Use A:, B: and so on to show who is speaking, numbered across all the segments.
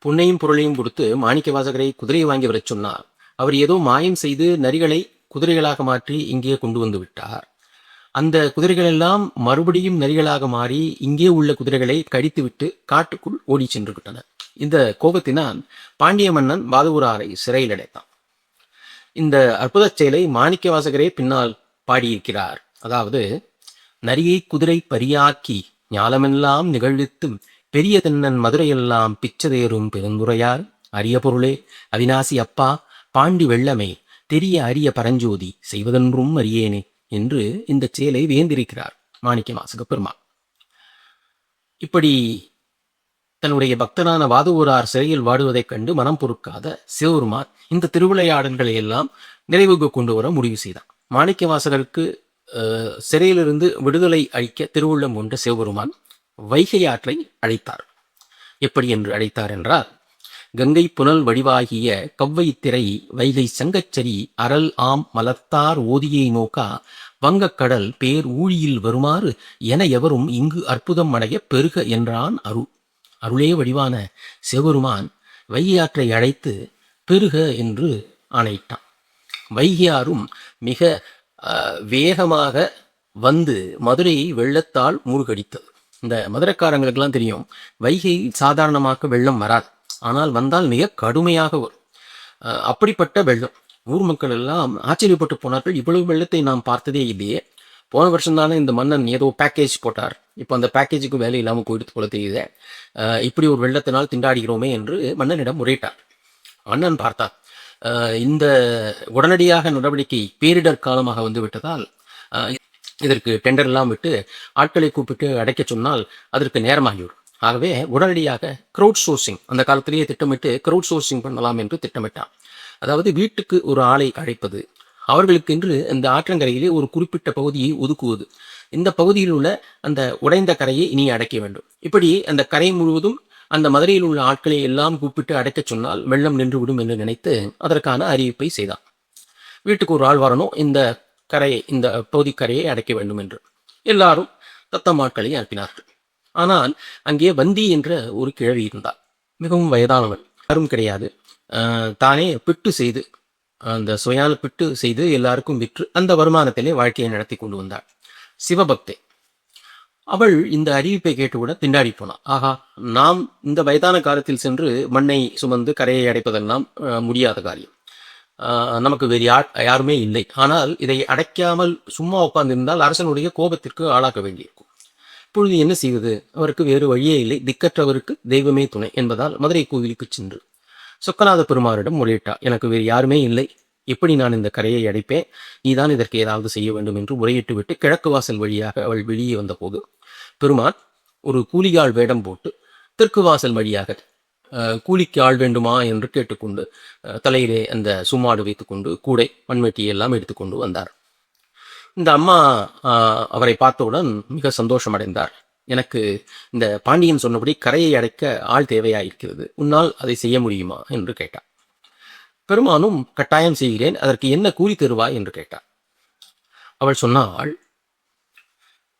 A: பொன்னையும் பொருளையும் கொடுத்து மாணிக்கவாசகரை குதிரையை வாங்கி வரச் சொன்னார். அவர் ஏதோ மாயம் செய்து நரிகளை குதிரைகளாக மாற்றி இங்கே கொண்டு வந்து விட்டார். அந்த குதிரைகள் எல்லாம் மறுபடியும் நரிகளாக மாறி இங்கே உள்ள குதிரைகளை கடித்துவிட்டு காட்டுக்குள் ஓடி சென்று விட்டன. இந்த கோபத்தினால் பாண்டிய மன்னன் பாதுராரை சிறையில் அடைத்தான். இந்த அற்புத செயலை மாணிக்கவாசகரே பின்னால் பாடியிருக்கிறார். அதாவது, நரியை குதிரை பரியாக்கி ஞாலமெல்லாம் நிகழ்வித்தும் பெரிய தென்னன் மதுரையெல்லாம் பிச்சதேறும் பெருந்துரையார் அரிய பொருளே அவிநாசி அப்பா பாண்டி வெள்ளமே தெரிய அரிய பரஞ்சோதி செய்வதென்றும் அறியேனே என்று இந்த செயலை வேந்திருக்கிறார் மாணிக்கவாசக பெருமாள். இப்படி தன்னுடைய பக்தனான வாதுவூரார் சிறையில் வாடுவதைக் கண்டு மனம் பொறுக்காத சிவபெருமான் இந்த திருவிளையாடல்களை எல்லாம் நிறைவுக்கு கொண்டு வர முடிவு செய்தார். மாணிக்கவாசகருக்கு சிறையிலிருந்து விடுதலை அளிக்க திருவுள்ளம் கொண்ட சிவபெருமான் வைகை ஆற்றை அழைத்தார். எப்படி என்று அழைத்தார் என்றால், கங்கை புனல் வடிவாகிய கவ்வை திரை வைகை சங்கச்சரி அரல் ஆம் மலர்த்தார் ஓதியை நோக்கா வங்கக்கடல் பேர் ஊழியில் வருமாறு என எவரும் இங்கு அற்புதம் அடைய பெருக என்றான் அருளே வடிவான சிவபெருமான் வைகையாற்றை அழைத்து பெருக என்று ஆணையிட்டான். வைகையாரும் மிக வேகமாக வந்து மதுரையை வெள்ளத்தால் மூழ்கடித்தது. இந்த மதுரைக்காரங்களுக்கெல்லாம் தெரியும், வைகை சாதாரணமாக வெள்ளம் வராது, ஆனால் வந்தால் மிக கடுமையாக வரும். அப்படிப்பட்ட வெள்ளம். ஊர் மக்கள் எல்லாம் ஆச்சரியப்பட்டு போனார்கள். இவ்வளவு வெள்ளத்தை நாம் பார்த்ததே இல்லையே. போன வருஷம் தானே இந்த மன்னன் ஏதோ பேக்கேஜ் போட்டார், இப்போ அந்த பேக்கேஜுக்கு வேலை இல்லாமல் போயிடுத்து போல தெரியுது. இப்படி ஒரு வெள்ளத்தினால் திண்டாடுகிறோமே என்று மன்னனிடம் முறையிட்டார். மன்னன் பார்த்தார், இந்த உடனடியாக நடவடிக்கை பேரிடர் காலமாக வந்து விட்டதால் இதற்கு டெண்டர் எல்லாம் விட்டு ஆட்களை கூப்பிட்டு அடைக்க சொன்னால் அதற்கு நேரமாகிவிடும். ஆகவே உடனடியாக க்ரௌட் சோர்சிங், அந்த காலத்திலேயே திட்டமிட்டு க்ரௌட் சோர்சிங் பண்ணலாம் என்று திட்டமிட்டான். அதாவது வீட்டுக்கு ஒரு ஆளை அழைப்பது, அவர்களுக்கென்று இந்த ஆற்றங்கரையிலே ஒரு குறிப்பிட்ட பகுதியை ஒதுக்குவது, இந்த பகுதியில் உள்ள அந்த உடைந்த கரையை இனி அடைக்க வேண்டும். இப்படி அந்த கரை முழுவதும் அந்த மதுரையில் உள்ள ஆட்களை எல்லாம் கூப்பிட்டு அடைக்க சொன்னால் வெள்ளம் நின்றுவிடும் என்று நினைத்து அதற்கான அறிவிப்பை செய்தான். வீட்டுக்கு ஒரு ஆள் வரணும், இந்த கரையை, இந்த பகுதி கரையை அடைக்க வேண்டும் என்று எல்லாரும் தத்தம் ஆட்களை அனுப்பினார்கள். ஆனால் அங்கே வந்தி என்ற ஒரு கிழவி இருந்தார். மிகவும் வயதானவள், யாரும் கிடையாது. தானே பிட்டு செய்து, அந்த சுவையான பிட்டு செய்து எல்லாருக்கும் விற்று அந்த வருமானத்திலே வாழ்க்கையை நடத்தி கொண்டு வந்தாள். சிவபக்தே. அவள் இந்த அறிவிப்பை கேட்டுக்கூட திண்டாடி போனாள். ஆகா, நாம் இந்த வயதான காலத்தில் சென்று மண்ணை சுமந்து கரையை அடைப்பதெல்லாம் முடியாத காரியம், நமக்கு வேறு யாருமே இல்லை. ஆனால் இதை அடைக்காமல் சும்மா உட்கார்ந்திருந்தால் அரசனுடைய கோபத்திற்கு ஆளாக்க வேண்டியிருக்கும். இப்பொழுது என்ன செய்வது? அவருக்கு வேறு வழியே இல்லை. திக்கற்றவருக்கு தெய்வமே துணை என்பதால் மதுரை கோவிலுக்கு சென்று சொக்கநாத பெருமானிடம் முறையிட்டார். எனக்கு வேறு யாருமே இல்லை, எப்படி நான் இந்த கரையை அடைப்பேன்? நீதான் இதற்கு ஏதாவது செய்ய வேண்டும் என்று முறையிட்டு விட்டு கிழக்கு வாசல் வழியாக அவள் வெளியே வந்தபோது பெருமான் ஒரு கூலியாள் வேடம் போட்டு தெற்கு வாசல் வழியாக கூலிக்கு ஆள் வேண்டுமா என்று கேட்டுக்கொண்டு தலையிலே அந்த சும்மாடு வைத்துக்கொண்டு கூடை மண்வெட்டியை எல்லாம் எடுத்துக்கொண்டு வந்தார். இந்த அம்மா அவரை பார்த்தவுடன் மிக சந்தோஷம் அடைந்தார். எனக்கு இந்த பாண்டியன் சொன்னபடி கரையை அடைக்க ஆள் தேவையாயிருக்கிறது, உன்னால் அதை செய்ய முடியுமா என்று கேட்டார். பெருமானும் கட்டாயம் செய்கிறேன், அதற்கு என்ன கூலி தருவாய் என்று கேட்டார். அவள் சொன்னாள்,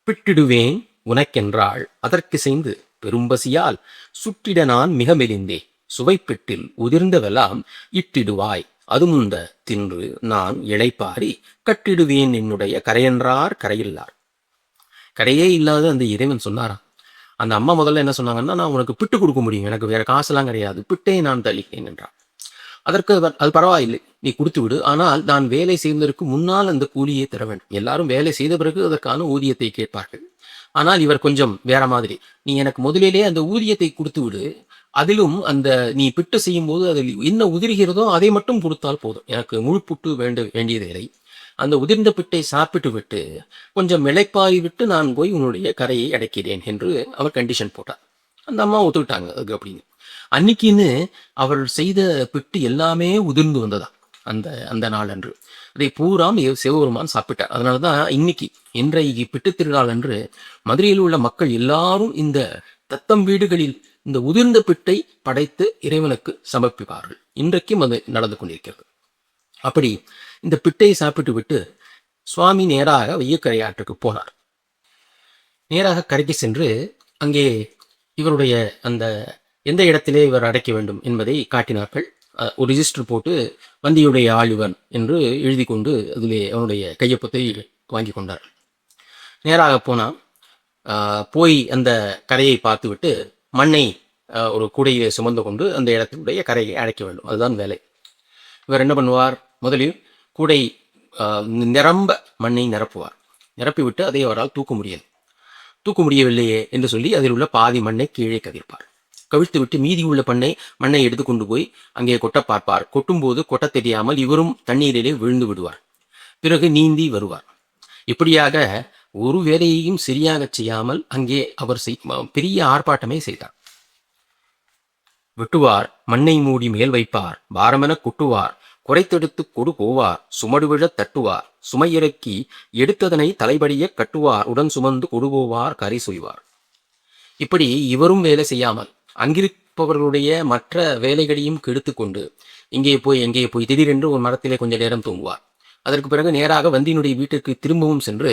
A: பிட்டிடுவேன் உனக்கென்றாள் அதற்கு செய்து பெரும்பசியால் சுட்டிட நான் மிக மெலிந்தே சுவைப்பிட்டில் உதிர்ந்தவெல்லாம் இட்டிடுவாய் அது முந்த தின்று நான் இளைப்பாரி கட்டிடுவேன் என்னுடைய கரையென்றார் கரையில்லார். கரையே இல்லாத அந்த இறைவன் சொன்னாராம். அந்த அம்மா முதல்ல என்ன சொன்னாங்கன்னா, நான் உனக்கு பிட்டு கொடுக்க முடியும், எனக்கு வேற காசெல்லாம் கிடையாது, பிட்டே நான் தளிக்கிறேன் என்றார். அதற்கு அது பரவாயில்லை, நீ கொடுத்து விடு, ஆனால் நான் வேலை செய்வதற்கு முன்னால் அந்த கூலியை தர வேண்டும். எல்லாரும் வேலை செய்த பிறகு அதற்கான ஊதியத்தை கேட்பார்கள். ஆனால் இவர் கொஞ்சம் வேற மாதிரி, நீ எனக்கு முதலிலே அந்த ஊதியத்தை கொடுத்து விடு, அதிலும் அந்த நீ பிட்டு செய்யும் போது அதில் என்ன உதிர்கிறதோ அதை மட்டும் கொடுத்தால் போதும், எனக்கு முழு புட்டு வேண்டியது இல்லை. அந்த உதிர்ந்த பிட்டை சாப்பிட்டு விட்டு கொஞ்சம் இளைப்பாகி விட்டு நான் போய் உன்னுடைய கரையை அடைக்கிறேன் என்று அவர் கண்டிஷன் போட்டார். அந்த அம்மா ஒத்துக்கிட்டாங்க அதுக்கு அப்படின்னு. அன்னைக்குன்னு அவர் செய்த பிட்டு எல்லாமே உதிர்ந்து வந்ததா அந்த நாள் அன்று. அதை பூராம் சிவபெருமான் சாப்பிட்டார். அதனாலதான் இன்றைக்கு பிட்டு திருநாள் அன்று மதுரையில் உள்ள மக்கள் எல்லாரும் இந்த தத்தம் வீடுகளில் இந்த உதிர்ந்த பிட்டை படைத்து இறைவனுக்கு சமர்ப்பிப்பார்கள். இன்றைக்கும் அது நடந்து கொண்டிருக்கிறது. அப்படி இந்த பிட்டை சாப்பிட்டு விட்டு சுவாமி நேராக வையக்கரை ஆற்றுக்கு போனார். நேராக கரைக்கு சென்று அங்கே இவருடைய அந்த எந்த இடத்திலே இவர் அடைக்க வேண்டும் என்பதை காட்டினார்கள். ஒரு ரிஜிஸ்டர் போட்டு வந்தியுடைய ஆள் இவன் என்று எழுதி கொண்டு அதிலே அவனுடைய கையொப்பத்தை வாங்கி கொண்டார். நேராக போனால் போய் அந்த கரையை பார்த்துவிட்டு மண்ணை ஒரு கூடையை சுமந்து கொண்டு அந்த இடத்தினுடைய கரையை அடைக்க வேண்டும். அதுதான் வேலை. இவர் என்ன பண்ணுவார்? முதலில் கூடை நிரம்ப மண்ணை நிரப்புவார். நிரப்பிவிட்டு அதை அவரால் தூக்க முடியவில்லையே என்று சொல்லி அதில் உள்ள பாதி மண்ணை கீழே கவிழ்ப்பார். கவிழ்த்து விட்டு மீதி உள்ள மண்ணை எடுத்து கொண்டு போய் அங்கே கொட்ட பார்ப்பார். கொட்டும்போது கொட்ட தெரியாமல் இவரும் தண்ணீரிலே விழுந்து விடுவார். பிறகு நீந்தி வருவார். இப்படியாக ஒரு வேலையையும் சரியாக செய்யாமல் அங்கே அவர் பெரிய ஆர்ப்பாட்டமே செய்தார். வெட்டுவார், மண்ணை மூடி மேல் வைப்பார், பாரமென கொட்டுவார், குறைத்தெடுத்து கொடு போவார், சுமடுவிழ தட்டுவார், சுமையிறக்கி எடுத்ததனை தலைபடிய கட்டுவார், உடன் சுமந்து கொடு போவார், கரை சொய்வார். இப்படி இவரும் வேலை செய்யாமல் அங்கிருப்பவர்களுடைய மற்ற வேலைகளையும் கெடுத்து கொண்டு இங்கே போய் திடீரென்று ஒரு மரத்திலே கொஞ்ச நேரம் தூங்குவார். அதற்கு பிறகு நேராக வந்தியினுடைய வீட்டிற்கு திரும்பவும் சென்று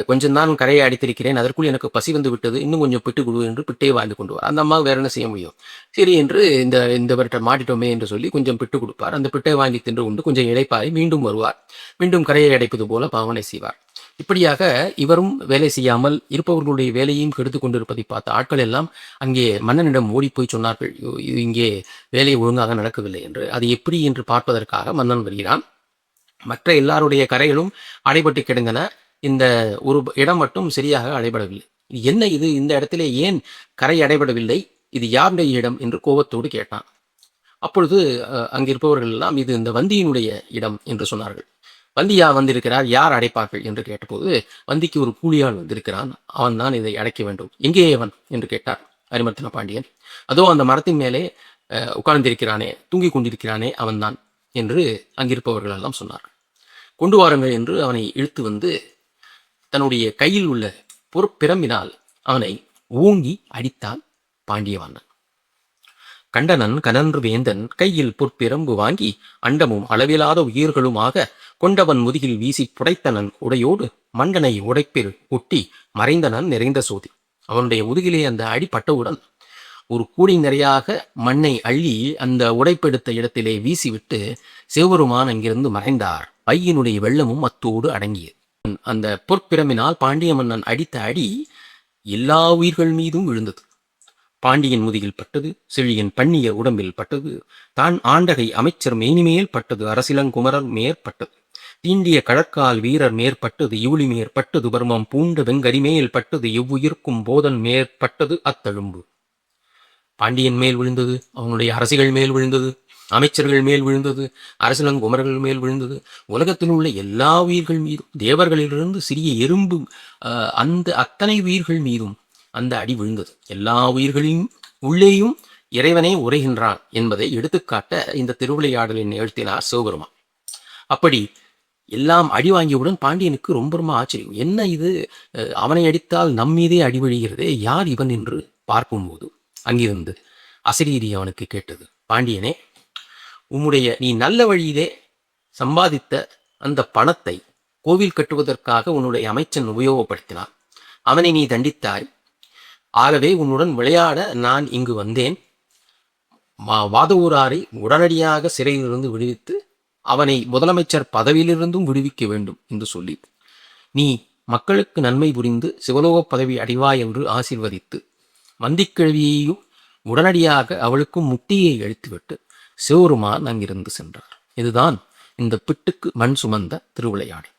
A: கொஞ்சம்தான் கரையை அடித்திருக்கிறேன், அதற்குள் எனக்கு பசி வந்து விட்டது, இன்னும் கொஞ்சம் பிட்டு கொடு என்று பிட்டையை வாழ்ந்து கொண்டு வர. அந்த அம்மா வேற என்ன செய்ய முடியும்? சரி என்று இந்த வருட்ட மாட்டிட்டோமே என்று சொல்லி கொஞ்சம் பிட்டு கொடுப்பார். அந்த பிட்டை வாங்கி தின்று கொண்டு கொஞ்சம் இழைப்பாய் மீண்டும் வருவார். மீண்டும் கரையை அடைப்பது போல பாவனை செய்வார். இப்படியாக இவரும் வேலை செய்யாமல் இருப்பவர்களுடைய வேலையும் கெடுத்து கொண்டிருப்பதை பார்த்த ஆட்கள் எல்லாம் அங்கே மன்னனிடம் ஓடிப்போய் சொன்னார்கள், இங்கே வேலை ஒழுங்காக நடக்கவில்லை என்று. அது எப்படி என்று பார்ப்பதற்காக மன்னன் வருகிறான். மற்ற எல்லாருடைய கரைகளும் அடைபட்டு கிடந்தன. இந்த ஒரு இடம் மட்டும் சரியாக அடைபடவில்லை. என்ன இது? இந்த இடத்திலே ஏன் கரை அடைபடவில்லை? இது யாருடைய இடம் என்று கோபத்தோடு கேட்டான். அப்பொழுது அங்கிருப்பவர்கள் எல்லாம் இது இந்த வந்தியினுடைய இடம் என்று சொன்னார்கள். வந்தியா வந்திருக்கிறார், யார் அடைப்பார்கள் என்று கேட்டபோது வந்திக்கு ஒரு கூலியாள் வந்திருக்கிறான், அவன் தான் இதை அடைக்க வேண்டும். எங்கே அவன் என்று கேட்டார் அரிமர்த்தன பாண்டியன். அதோ அந்த மரத்தின் மேலே உட்கார்ந்திருக்கிறானே, தூங்கி கொண்டிருக்கிறானே, அவன்தான் என்று அங்கிருப்பவர்கள் எல்லாம் சொன்னார். கொண்டு வாருங்கள் என்று அவனை இழுத்து வந்து தன்னுடைய கையில் உள்ள பொற்பிரம்பினால் அவனை ஓங்கி அடித்தான் பாண்டியவாணன். கண்டனன் கனன்று வேந்தன் கையில் பொற்பிரம்பு வாங்கி அண்டமும் அளவிலாத உயிர்களுமாக கொண்டவன் முதுகில் வீசி புடைத்தனன் உடையோடு மண்டனை உடைப்பில் ஒட்டி மறைந்தனன் நிறைந்த சோதி. அவனுடைய முதுகிலே அந்த அடிப்பட்டவுடன் ஒரு கூடை நிறையாக மண்ணை அள்ளி அந்த உடைப்பெடுத்த இடத்திலே வீசிவிட்டு சிவபெருமான் அங்கிருந்து மறைந்தார். பையனுடைய வெள்ளமும் அத்தோடு அடங்கியது. அந்த பொற்பிரம்பினால் பாண்டிய மன்னன் அடித்த அடி எல்லா உயிர்கள் மீதும் விழுந்தது. பாண்டியன் முதுகில் பட்டது, செழியன் பண்ணிய உடம்பில் பட்டது, தான் ஆண்டகை அமைச்சர் மேனிமேல் பட்டது, அரசிலங்குமரர் மேற்பட்டது, தீண்டிய கடற்கால் வீரர் மேற்பட்டது, இவுளி மேற்பட்டது, பர்மம் பூண்ட வெங்கரிமேல் பட்டது, எவ்வுயிர்க்கும் போதன் மேற்பட்டது அத்தழும்பு. பாண்டியன் மேல் விழுந்தது, அவனுடைய அரசிகள் மேல் விழுந்தது, அமைச்சர்கள் மேல் விழுந்தது, அரசிலங்குமரர்கள் மேல் விழுந்தது, உலகத்தில் உள்ள எல்லா உயிர்கள் மீதும், தேவர்களிலிருந்து சிறிய எறும்பு அந்த அத்தனை உயிர்கள் மீதும் அந்த அடி விழுந்தது. எல்லா உயிர்களின் உள்ளேயும் இறைவனே உரைகின்றான் என்பதை எடுத்துக்காட்ட இந்த திருவிளையாடலின் நிகழ்த்தினார் சிவபெருமான். அப்படி எல்லாம் அடி வாங்கியவுடன் பாண்டியனுக்கு ரொம்ப ரொம்ப ஆச்சரியம். என்ன இது? அவனை அடித்தால் நம்மீதே அடி விழுகிறதே, யார் இவன் என்று பார்க்கும்போது அங்கிருந்து அசரீரி அவனுக்கு கேட்டது, பாண்டியனே, நீ நல்ல வழியிலே சம்பாதித்த அந்த பணத்தை கோவில் கட்டுவதற்காக உன்னுடைய அமைச்சன் உபயோகப்படுத்தினான். அவனை நீ தண்டித்தாய். ஆகவே உன்னுடன் விளையாட நான் இங்கு வந்தேன். வாதவூராரை உடனடியாக சிறையிலிருந்து விடுவித்து அவனை முதலமைச்சர் பதவியிலிருந்தும் விடுவிக்க வேண்டும் என்று சொல்லி நீ மக்களுக்கு நன்மை புரிந்து சிவலோக பதவி அடைவாய் என்று ஆசீர்வதித்து வந்திக்கிழவியையும் உடனடியாக அவளுக்கும் முட்டியை அழித்துவிட்டு சிவபெருமான் அங்கிருந்து சென்றார். இதுதான் இந்த பிட்டுக்கு மண் சுமந்த திருவிளையாடல்.